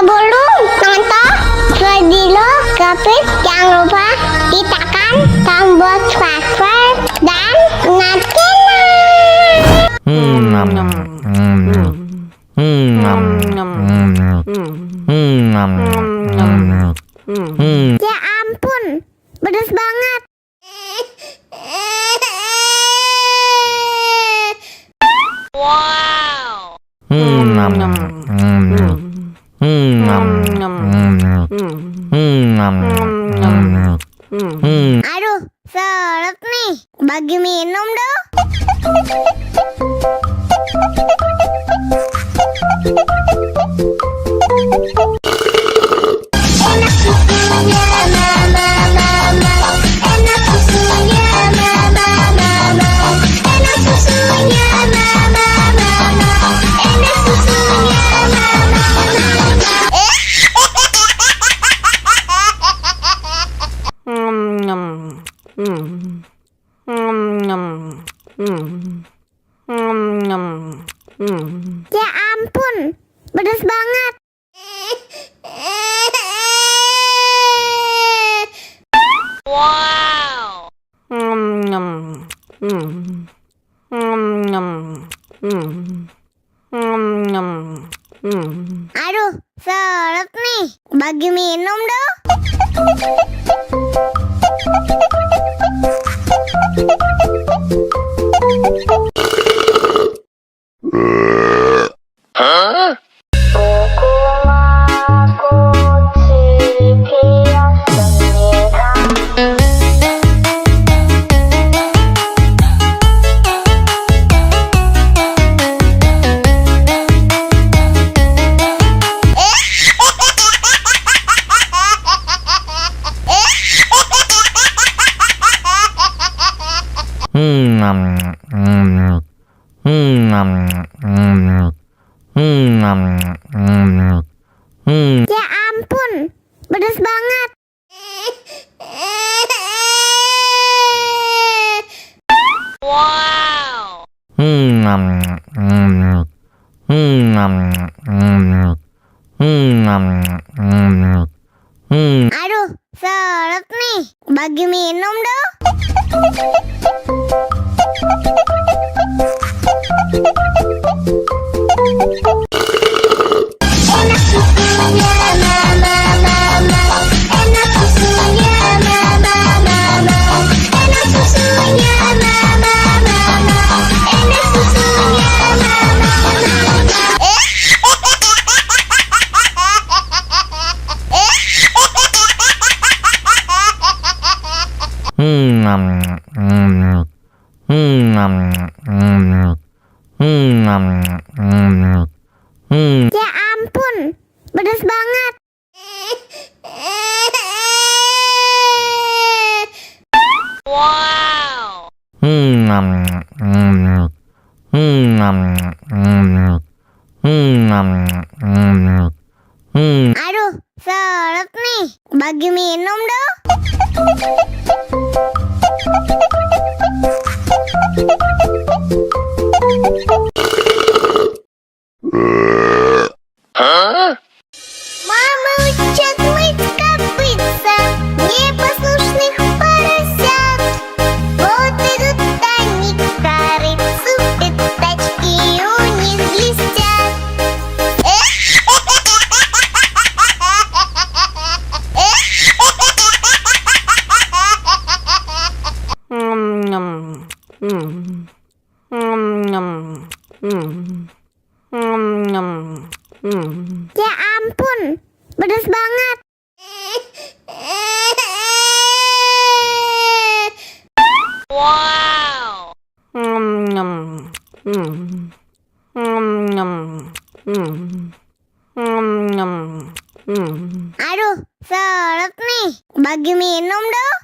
Sebelum nonton video Gapit, jangan lupa tekan tombol subscribe dan ya ampun, pedas banget. Wow. Aduh, seret nih. Bagi minum dong. Enak susunya mama, enak susunya mama, enak susunya mama, enak susunya mama. Ya ampun, pedas banget. Wow. Aduh, seret nih. Bagi minum dong. Ya ampun, pedas banget. Wow. Aduh, seret nih. Bagi minum dong. Enak susunya mama, enak susunya mama, enak susunya mama, enak susunya mama. Ya ampun, pedas banget. Wow. Aduh, seret nih. Bagi minum dong. Мама учат мыть копытца непослушных поросят. Вот идут они к корыцу, пятачки у них блестят. Ya ampun, pedas banget. Wow. Aduh, seret nih. Bagi minum dong.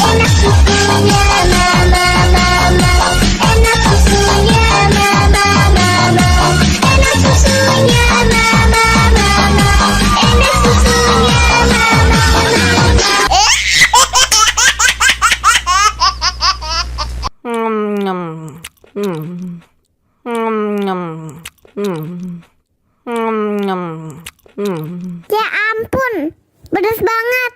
Enak susunya mama, enak susunya mama, enak susunya mama, enak susunya mama. Ya ampun, pedas banget.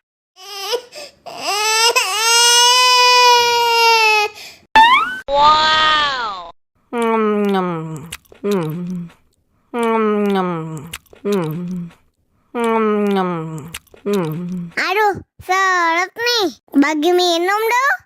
Wow. Aduh, seret nih. Bagi minum dong.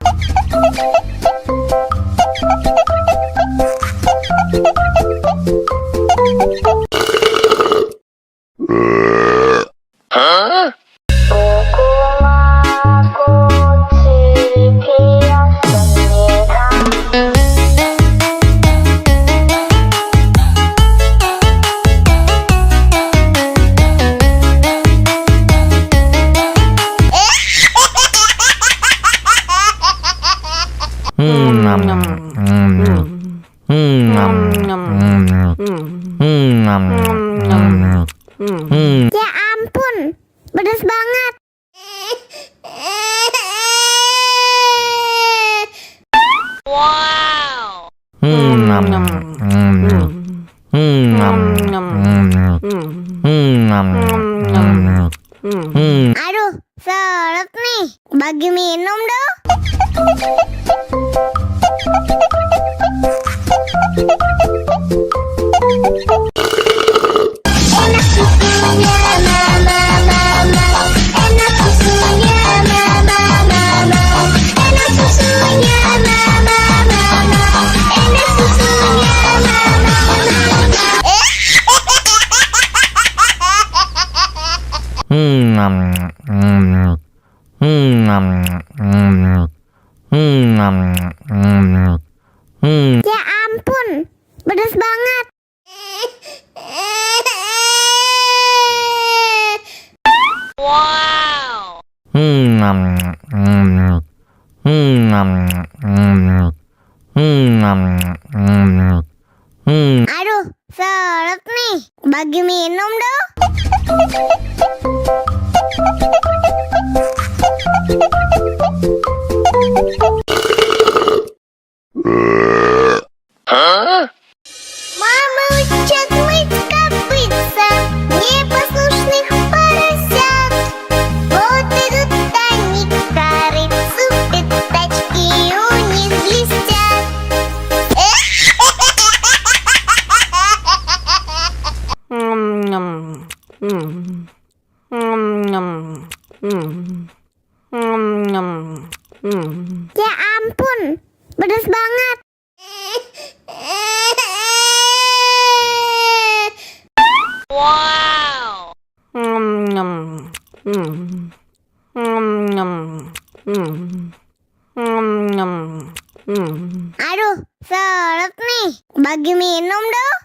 Ya ampun, pedas banget. Wow. Aduh, seret nih. Bagi minum dong. Enak susunya mama, enak susunya mama, enak susunya mama, enak susunya Ya ampun, pedas banget. Wow. Aduh, seret nih. Bagi minum dong. Мама учат мыть копытца непослушных поросят. Вот идут они к корыцу, пятачки у них блестят. Ya ampun, pedas banget. Wow. Aduh, seret nih. Bagi minum dong.